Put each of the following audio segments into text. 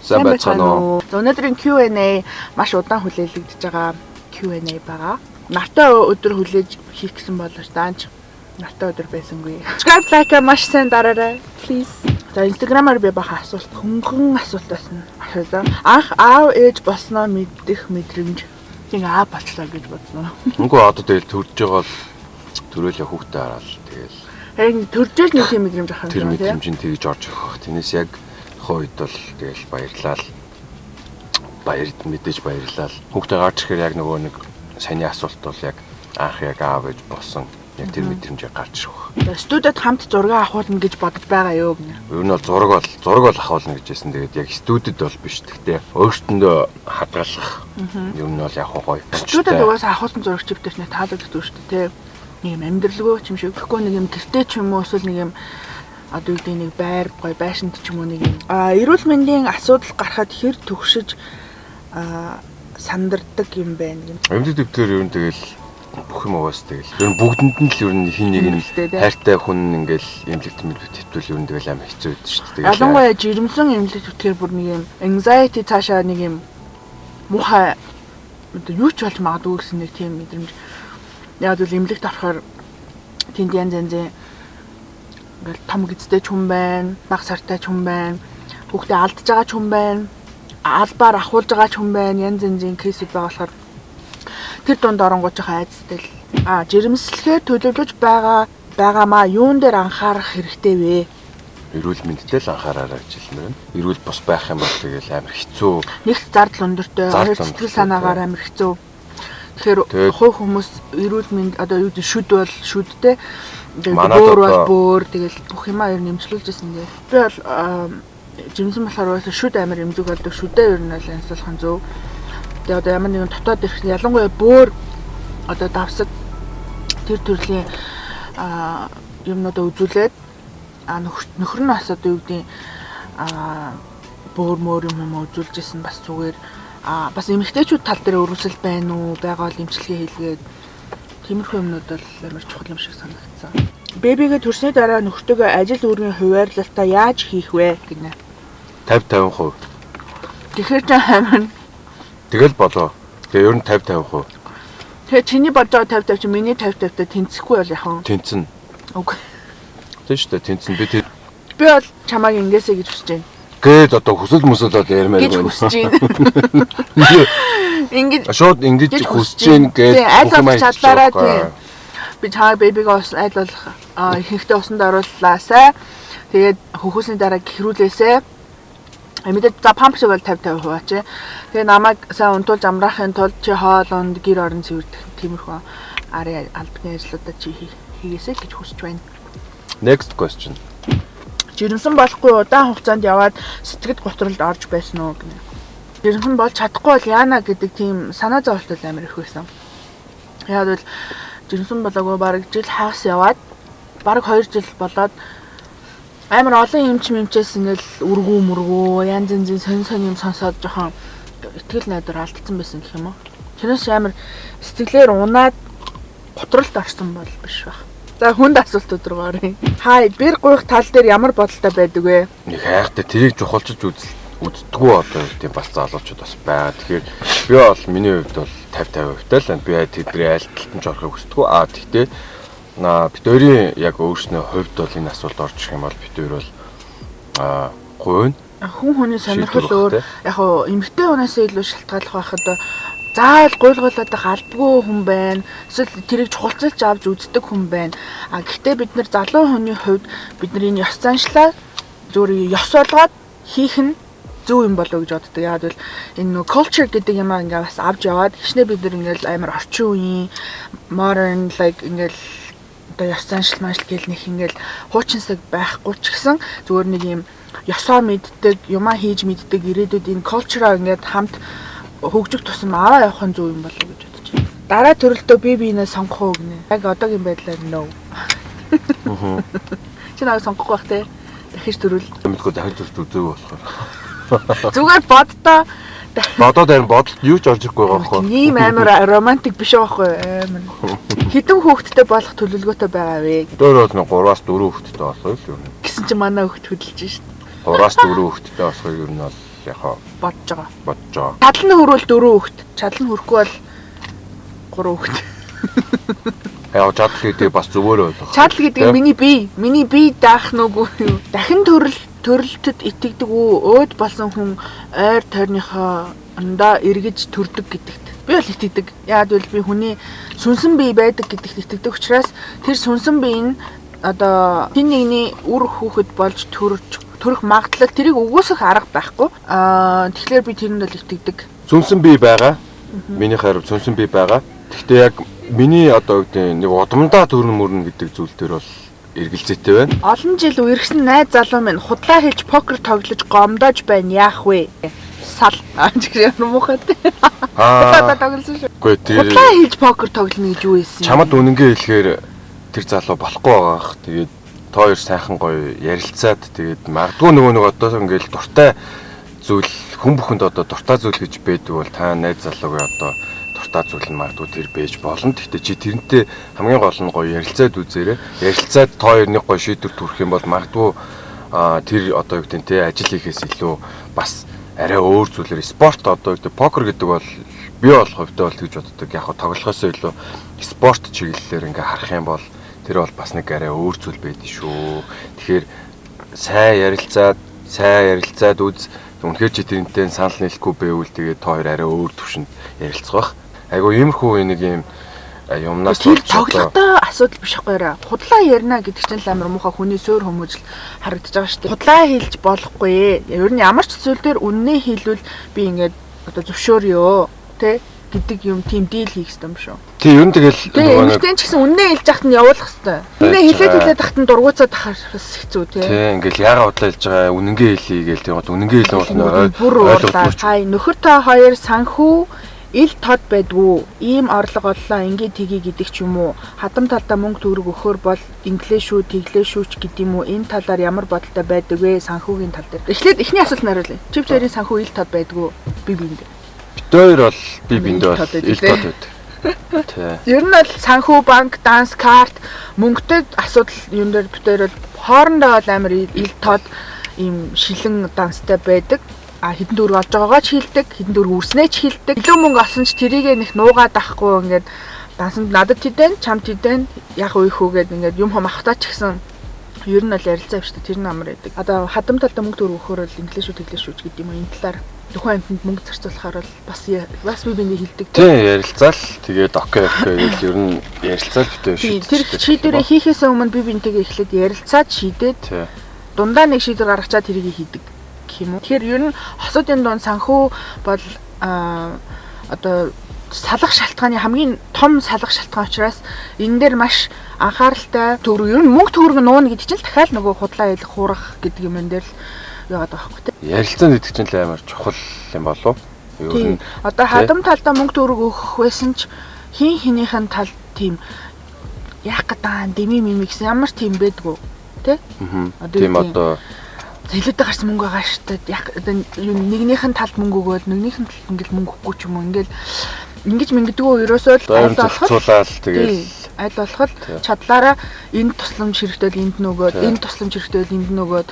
Сайн байцгаана уу? Өнөөдрийн Q&A маш удаан хүлээлгэж байгаа Q&A байгаа. Нартай өдөр хүлээж хийх гэсэн болооч даанч нартай өдөр байсангүй. Subscribe like маш сайн дараарай. Please. За Instagram-аар би баха асуулт, хөнгөн асуулт басна. Анх аав ээж болсноо мэдэх мэдрэмж. Тэг аав болчлаа гэж бодсноо. Үгүй одоо тэгэл төрж байгаа л төрөөлөө хүүхдээ хараад тэгэл. Харин төржэл нэг тийм мэдрэмж авах Тэр мэдрэмжийн тэгж орж ирэх бах. Тэрнээс яг хойд бол тэгэл баярлал. Мэдээж баярлал. Хүүхдээ гарч ирэхээр яг нөгөө нэг саний асуулт бол яг анх яг аав ээж болсон. Яг тэр мэдрэмж гарч ирэх бах. Студид хамт зураг авахулна гэж бодож байгаа юу гэнэ. Ер нь бол зураг бол авахулна гэж байсан. Тэгээд яг студид бол биш. Гэхдээ өөртөндөө хадгалах. Ер нь бол яг гоё. Студид угаасаа авахулсан зурагч өвтөч нэ таалагддаг шүү дээ, тэ. Нэг юм амьдралгүй ч юм шиг. Тэгэхгүй нэг юм гэртээ ч юм уу эсвэл нэг юм одоо юу гэдэг нэг байр гоё байшинт ч юм уу нэг юм. Эрүүл мэндийн асуудал гарахад хэр төгшөж сандардаг юм байна гэнэ. Амьд дэвтэр ер нь тэгэл бүх юм угаас тэгэл. Ер нь бүгдэнд нь л ер нь хин нэг нь хайртай хүн ингээл эмнэлэгт төвтөл ер нь тэгэл амар хэцүү байдаг шүү дээ. Ялангуяа жирэмсэн эмнэлэгт төвтгөр бүр нэг юм anxiety цаашаа нэг юм муухай юу ч болж магадгүй гэсэн нэг тийм мэдрэмж. Яг л эмнэлэгт орохоор тэнд янз янзын ингээл том гизтэй ч хүн байна, баг сартай ч хүн байна, хүүхдээ алдж байгаа ч хүн байна, албаар ахуулж байгаа ч хүн байна, янз янзын кейсүүд байгаа болохоор тэр дунд оронгууд жоохон айцтай л жирэмслэхээр төлөвлөж байгаамаа юун дээр анхаарах хэрэгтэй вэ? Эрүүл мэндэд л анхаараарай гэж хэлмээр байна. Эрүүл бус байх юм бол тэгэл амар хэцүү. Нэгт зардал өндөртэй, хоёр сэтгэл санаагаар амар хэцүү. Тэгэхээр хувь хүмүүс эрүүл мэнд одоо юу гэдэг шүд бол шүдтэй, бөөр бол бөөр, тэгэл бүх юмаа ер нь нэмжлүүлж ирсэн дээ. Би бол жимсэн болохоор шүд амар эмзэг болдог, шүдээ ер нь бол янзлахын зөв. Тэгээ одоо ямар нэгэн дотоод ирэх ялангуяа бөөр одоо давсаг тэр төрлийн юмнуудаа үзүүлээд нөхөр нь бас одоо юу гэдэг бөөр мөр юм үзүүлж исэн бас зүгээр бас эмэгтэйчүүд тал дээр өрөвсөл байна уу байгаа л эмчилгээ хийлгээд тиймэрхүү юмнууд бол амар чухал юм шиг санагдсан. Бэбигээ төрсний дараа нөхөртөөгөө ажил үүргийн хуваарлалтаа яаж хийх вэ гинэ? 50-50%. Тэгэхээр ч амар тэгэл болоо. Тэгээ ер нь 50-50%. Тэгээ чиний бодож байгаа 50-50 чи миний 50-50-тай тэнцэхгүй бол яхан? Тэнцэн. Үгүй. Тийм шүү дээ, тэнцэн. Би бол чамааг ингээсэ гэж хүсэж байна. Гээд одоо хүсэл мөсөл бол ярмаар байна. Гэж хүсэж байна. Ингээд шууд ингэж хүсэж байна гэж аль болох чадлаараа тийм. Би чамааг бэбигээ аль болох ихэнхдээ усанд орууллаасай. Тэгээд хөхөөсний дараа гэрүүлээсэй. Мэдээд за памп шиг бол 50-50% хаваач. Тэгээ намайг сайн унтуулж амраахын тулд чи хоол унд гэр орон цэвэрдэх тиймэрхүү арын албаны ажлуудаа чи хийгээсэй гэж хүсэж байна. Next question. Жирэмсэн болохгүй удаан хугацаанд яваад сэтгэд готролд орж байсан уу гэнэ. Жирэмсэн болж чадахгүй бол яана гэдэг тийм санаа зовлт амар их байсан. Яг л жирэмсэн болоогүй бараг жил хагас яваад бараг 2 жил болоод амар олон эмчээс ингээл үргүү янз янзын сонь юм сонсоод жоохон итгэл найдвар алдсан байсан гэх юм уу. Тэрнээс амар сэтгэлээр унаад готролд орсон бол биш байх. За хүнд асуултууд руу оръё. Хай, бэр гуйх тал дээр ямар бодолтой байдаг вэ? Нэг хайртай тэрийг жухалчж үздэггүй одоо тийм бас залуучууд бас байгаа. Тэгэхээр би бол миний хувьд бол 50-50% л би тэдний айлталтанд орохыг хүсдэг. Тэгтээ бид өөрийн яг өөрснөө хувьд бол энэ асуулт орж ирэх юм бол бид өөр бол гуйна. Хүн хүний сонирхол өөр. Яг эмэгтэй хүнээс илүү шалтгааллах байхад заавал гуйлгуулаад галбгүй хүн байна. Эсвэл тэрийг чухалчилж авч үздэг хүн байна. Гэхдээ бид нар залуу хүний хувьд бидний ёс заншлаа зүгээр ёс болгоод хийх нь зөв юм болоо гэж боддог. Яг бол энэ нөө culture гэдэг юм ингээ бас авч яваад хичнээн бид нар ингээл амар орчин үеийн modern like ингээл одоо ёс заншил гэл нэг ингээл хуучинсаг байхгүй ч гэсэн зүгээр нэг юм ёсоо мэддэг, юмаа хийж мэддэг ирээдүйд энэ culture-аа ингээд хамт хөгжих тусам аваа явах нь зөв юм болов гэж бодож байна. Дараа төрөлтөө би биенээ сонгох уу гинэ. Яг одоогийн байдлаар no. Чи наваа сонгох байх те. Дахиж төрөл. Мэдгүй дахиж төрөлт үзээгүй болохоор. Зүгээр боддоо. Бодоод харин бодолд юу ч орж ирэхгүй байгаа байхгүй. Ийм амар романтик биш байхгүй амар. Хэдэн хүүхэдтэй болох төлөвлөгөөтэй байгаа вэ? Дөр бол 3-4 хүүхэдтэй болох юм л юм. Гэсэн чинь манай хүүхэд хөдөлж шít. 3-4 хүүхэдтэй болох юм ер нь бол яг бодож байгаа. байгаа. Чадал нь хөрвөл 4 хүүхэд. Чадал нь хүрэхгүй бол 3 хүүхэд. Яг чадал гэдэг бас зөвөөрөө болох. Чадал гэдэг нь миний бие даах нүггүй юу? Дахин төрөлтөд итгэдэг үү? Өөд болсон хүн ойр тойрныхоо ондоо эргэж төрдөг гэдэгт. Би бол итгэдэг. Яг бол би хүний сүнсэн бие байдаг гэдэгт итгэдэг учраас тэр сүнсэн бие нь одоо хин нэгний үр хүүхэд болж төрөх магадлал тэрийг өгөөсөх арга байхгүй. Тэгэхээр би тэрэнд бол итгэдэг. Сүнсэн бие байгаа. Миний харав сүнсэн бие байгаа. Гэхдээ яг миний одоо гэдэг нэг удамдаа төрн мөрнө гэдэг зүйл дээр бол эргэлзээтэй байна. Олон жил үерхсэн найз залуу минь худлаа хийж покер тоглож гомдоож байна. Яах вэ? Сал гэх юм уу хат. Худлаа тоглосон шүү. Үгүй тэр худлаа хийж покер тоглоно гэж юу ийсэн? Чамд үнэнгээ хэлэхээр тэр залуу болохгүй байгаа х. Тэгээд та хоёр сайхан гоё ярилцаад тэгээд магадгүй нөгөө одоо ингээл дуртай зүйл хүн бүхэнд одоо дуртай зүйл гэж байдаг бол та найз залуугийн одоо дуртай зүйл нь магадгүй тэр байж болно. Гэхдээ чи тэрнтэй хамгийн гол нь гоё ярилцаад үзээрэй. Ярилцаад та хоёр нэг гоё шийдвэр төрөх юм бол магадгүй тэр одоо юу гэдэг нь те ажил хийхээс илүү бас арай өөр зүйлэр спорт одоо гэдэг покер гэдэг бол би бол хувьдаа бол гэж боддог. Яг тоглохоос илүү спорт чиглэлээр ингээ харах юм бол тэр бол бас нэг арай өөр зүйл байдаг шүү. Тэгэхээр сайн ярилцаад үз. Үнэхээр чи тэрнтэй санал нийлэхгүй байвал тэгээд та хоёр арай өөр төвшөнд ярилцах бах. Айгу иймэрхүү нэг юм юмнаас тэр тоглохтой асуудал биш байхгүй. Худлаа ярина гэдэг чинь л амар муухай хүний суур хүмүүжил харагдаж байгаа шүү дээ. Худлаа хэлж болохгүй. Ер нь ямар ч зүйл дээр үннээ хэлвэл би ингээд одоо зөвшөөрё тэ гэдэг юм тийм дийл хийх хэрэгтэй юм шүү. Тий, ер нь тэгэл нөгөө ч гэсэн үннээ хэлж яхад нь явуулах хэрэгтэй. Үннээ хэлээд тахт нь дургуцаад ахаар хэцүү тий. Тий, ингээл яагаад худлаа хэлж байгаа үнэнгээ хэлье гээл тийм үнэнгээ хэлэн бол хай нөхөр та хоёр санхүү ил тод байдгүй. Ийм орлого оллоо ингээ тгий гэдэг ч юм уу. Хадам талдаа мөнгө төгрөг өгөхөр бол инглээ шүү, тэглээ шүүч гэдэг юм уу. Энэ талаар ямар бодолтой байдаг вэ? Санхүүгийн тал дээр. Эхлээд эхний асуулт нь хариулъя. Чив чирийн санхүү ил тод байдгүй. Би биэнд. Битээр бол би биэндээ бол ил тод байдаг. Тий. Ер нь бол санхүү, банк, данс, карт, мөнгөтэй асуудал юм дээр битээр бол хоорондоо бол амар ил тод ийм шилэн данстай байдаг. Хэдэн төгрөг олж байгаагаа ч хилдэг, хэдэн төгрөг үрснээ ч хилдэг. Илүү мөнгө олсон ч тэрийг нэг нуугаад авахгүй ингээд дансанд надад тийдэн, чамд тийдэн яг үеийнхүү гээд ингээд юм хам авахтаа ч гэсэн ер нь бол ярилцаа авчтай тэр нь амар байдаг. Одоо хадам талдаа мөнгө төгрөг өгөхөр бол инглиш шүү, тэглиш шүү гэдэг юм уу. Энэ талаар тухайн амтнд мөнгө зарцуулахаар бол бас би биний хилдэг. Тийм ярилцаал тэгээд окей гэж ер нь ярилцаал битээ шүү. Тэр шийдвэрээ хийхээс өмнө би бинтэйгээ эхлээд ярилцаад шийдээд дундаа нэг шийдвэр гаргачаад тэрийг хийдэг. Тэгэхээр ер нь хосуудын дунд санхүү бол одоо салах шалтгааны хамгийн том салах шалтгаан учраас энэ дээр маш анхааралтай төгрөг ер нь мөнгө төгрөг нууна гэдэг чинь дахиад нөгөө худлаа хэлэх хуурах гэдэг юм энэ дээр л яагаад байгаа байхгүй тий. Ярилцсан гэдэг чинь л амар чухал юм болов. Ер нь одоо хадам талдаа мөнгө төгрөг өгөх байсан ч хинийхэн тал тийм яах гэдэг дэмий мими гэсэн ямар тийм байдгүй тий. Тийм одоо Зэлэдэ гарсан мөнгө байгаа шүү дээ. Яг нэгнийх нь талд мөнгө өгөөд нэгнийх нь талд ингээл мөнгө өгөхгүй ч юм уу. Ингээл ингэж мэнгдэггүй ерөөсөө л аль болоход чадлаараа энэ тусламж хэрэгтэй энд нөгөөд энэ тусламж хэрэгтэй энд нөгөөд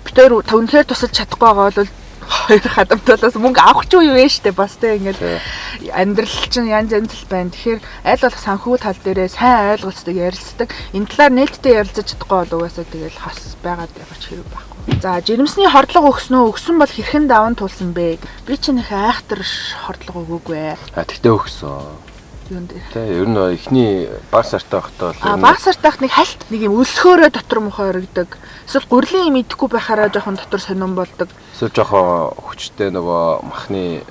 битээр үнэхээр тусалж чадахгүй байгаа бол хоёр хадамтаас мөнгө авах ч юу вэ штэ бас тэ ингээл амьдрал чинь янз янз л байна. Тэгэхээр аль болох санхүү тал дээрээ сайн ойлголцдог ярилцдаг. Энэ талаар нээлттэй ярилцаж чадахгүй бол угаасаа тэгэл хас байгаад яваач хэрэг байхгүй. За жирэмсний хордлого өгснөө өгсөн бол хэрхэн даван тулсан бэ? Би чинь их айхтар хордлого өгөөгүй. Тэгтээ өгсөн. Юунд дээр. Тэ ер нь эхний баг сартаа байхдаа бол баг сартаа байхад нэг хальт нэг юм өлсгөөрөө дотор мохоо өргөдөг. Эсвэл гурлийн юм идэхгүй байхаараа жоохон дотор сонирн болдог. Эсвэл жоохон хүчтэй нөгөө махны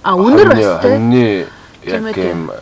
үнэр бас тэ. Яг юм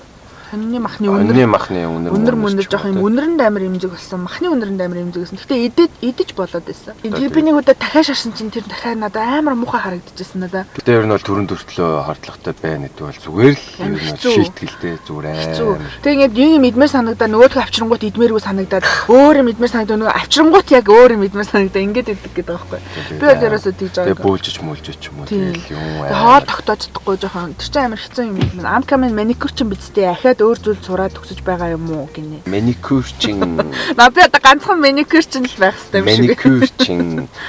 Хоньны махны үнэр. Үнэр мөндөр жоох юм үнэрэнд амар имзэг болсон. Махны үнэрэнд амар имзэг болсон. Гэтэ идэж болоод байсан. Тэр би нэг удаа дахиад шарсан чинь тэр дахиад надад амар муухай харагдчихсан надад. Гэтэ ер нь бол төрөн төртлөө хардлагатай байна гэдэг бол зүгээр л ер нь шийтгэлтэй зүгээр амар. Тэг ингээд юм идмээр санагдаа нөгөөдгөө авчрангууд идмээргүй санагдаад өөр юм идмээр санагдаа нөгөө авчрангууд яг өөр юм идмээр санагдаа ингээд идэг гэдэг байхгүй. Би бол ерөөсөө тийж байгаа. Тэг бөөлжиж ч юм уу тэгэл юм аа. Хоол тогтоож чадахгүй жоохон тэр чинь амар хэцүү юм. Амкамын маникюр чинь бидтэй ахаад дахиад өөр зүйл сураад төгсөж байгаа юм уу гинэ. Маникюрчин. Би одоо ганцхан маникюрчин л байх хэрэгтэй юм шиг.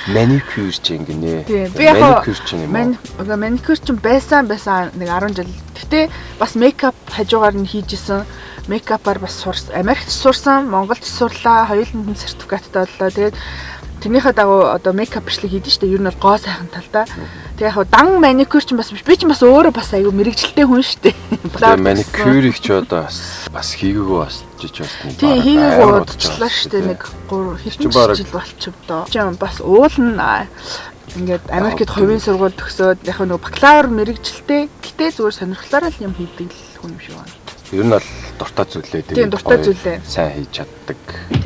Маникюрчин гинэ. Би яг маникюрчин байсан нэг 10 жил. Гэтэ бас мейкап хажуугаар нь хийжсэн. Мейкапаар бас Америкт сурсан, Монголд сурлаа, хоёуланд нь сертификаттай боллоо. Тэгээд тэрнийхээ дагуу одоо мейкап бичлэг хийдэж штэ. Ер нь бол гоо сайхан талдаа. Тэгээ яг дан маникюрчин бас биш. Би ч бас өөрөө бас айгүй мэрэгжилтэй хүн штэ. Тэгээ маникюрийг ч одоо бас хийгээгүй бас жиж бас нэг. Тийм хийгээгүй удаачлаа штэ. Нэг 3 жил болчихвдоо. Чи бас уул нь ингээд Америкт хувийн сургууль төгсөөд яг нэг бакалавр мэрэгжилтэй. Гэтэ зүгээр сонирхлаараа л юм хийдэг л хүн юм шиг байна. Ер нь бол дуртай зүйлээ тийм дуртай зүйлээ сайн хийж чаддаг.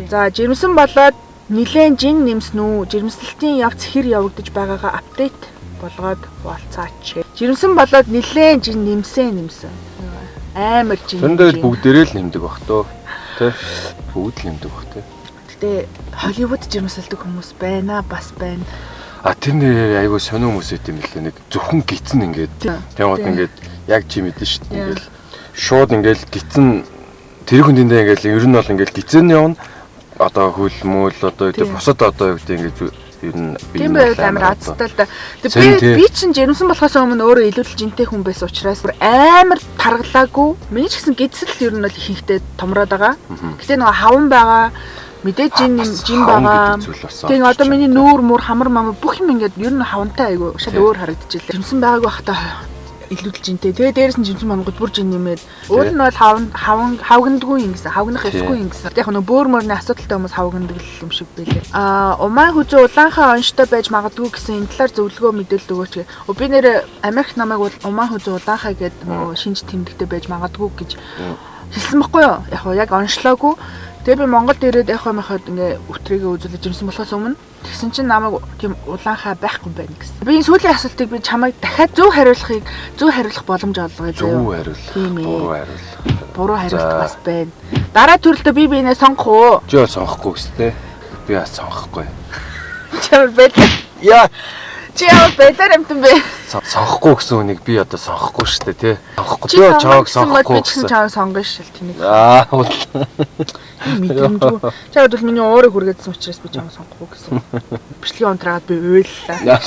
За жирэмсэн болоод нилээн жин нэмсэн үү? Жирэмслэлтийн явц хэр явагдаж байгаагаа апдейт болгоод хуваалцаач. Жирэмсэн болоод нилээн жин нэмсэн. Амар жин. Тэндээ бүгдээрээ л нэмдэг бах тоо. Тэ? Бүгд л нэмдэг бах тэ. Гэтэ Холливуд жирэмсэлдэг хүмүүс байна бас байна. Тэр нэр айгүй сонио хүмүүс идэм билээ нэг зөвхөн гизэн ингээд. Тэгмээд ингээд яг чи мэдэн шүү дээ. Ингээд шууд ингээл гитэн тэр хүндээ ингээл ер нь бол ингээл гитэн явна одоо хөл мөл одоо үүдээ бусад одоо юу гэдэг ингээд ер нь тийм байл амар азтай л да. Би чинь жирэмсэн болохоос өмнө өөрөө илүүл жинтэй хүн байсан учраас амар таргалаагүй. Миний ч гэсэн гидсэл ер нь бол ихэнхдээ томроод байгаа. Гэтэ нөгөө хаван байгаа мэдээж жин байгаа. Тэгээ одоо миний нүүр мөр хамар мам бүх юм ингээд ер нь хавантай айгүй шал өөр харагдчихлээ. Жирэмсэн байгаагүй бахта илүүдэл жинтэй. Тэгээ дээрээс нь жимсэн мангад бүр жин нэмээд өөр нь бол хавгандгүй юм гэсэн. Хавгнах ёсгүй юм гэсэн. Яг нөгөө бөөр мөрний асуудалтай хүмүүс хавгандаг юм шиг байлээ. Умаа хүзүү улаанхаа онштой байж магадгүй гэсэн энэ талаар зөвлөгөө мэдээлэл өгөөч. Би нэр Америк намайг бол умаа хүзүү улаанхаа гэдэг нөгөө шинж тэмдэгтэй байж магадгүй гэж хэлсэн байхгүй юу? Яг оншлоогүй. Тэгээ би Монголд ирээд яхахад ингээ өтрийгээ үзүүлж жимсэн болохоос өмнө тэгсэн чинь намайг тийм улаанхаа байхгүй байна гэсэн. Би энэ сүүлийн асуултыг би чамайг дахиад зөв хариулах боломж олгоё заяа. Буруу хариулах. Буруу хариулт бас байна. Дараа төрөлтөө би энэ сонгох уу? Чи сонгохгүй гэстэй. Би бас сонгохгүй. Чамд байлаа. Яа. Чи яа байлаа юмтан бэ? Сонгохгүй гэсэн үнийг би одоо сонгохгүй шүү дээ, тий. Сонгохгүй. Би чааг сонгохгүй гэсэн. Би чааг сонгоно шил тэнэг. Мэдэмжгүй. Чааг бол миний уурыг хүргээдсэн учраас би чааг сонгохгүй гэсэн. Бичлэгийн онтраагаад би уйллаа.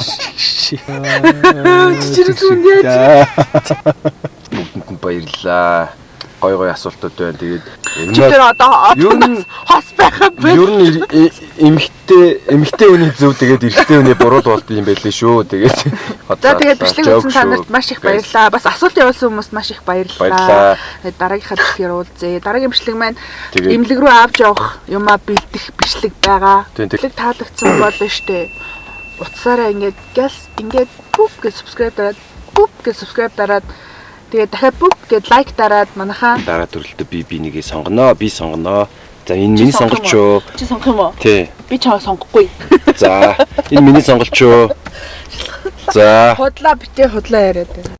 Чичирсэн яаж? Бүгдэнд баярлаа. Гой асуултууд байна. Тэгээд тэр одоо хос байхаа бэ. Ер нь эмэгтэй хүний зөв тэгээд эрэгтэй хүний буруу болд юм байлээ шүү. Тэгээд за тэгээд бичлэг үзсэн танарт маш их баярлалаа. Бас асуулт явуулсан хүмүүст маш их баярлалаа. Дараагийнхаа бичлэгээр уулзъя. Дараагийн бичлэг маань эмнэлэг рүү авч явах юмаа бэлдэх бичлэг байгаа. Бичлэг таалагдсан болно штэ. Утсаараа ингээд бүк гэж subscribe дараад тэгээ дахиад бүк гэд лайк дараад манайхаа дараа төрөлтөө би нэгийг сонгоно. Би сонгоно. За энэ миний сонголч юу? Чи сонгох юм уу? Тий. Би чамаа сонгохгүй. За энэ миний сонголч юу? За. Худлаа битээ худлаа яриад байна.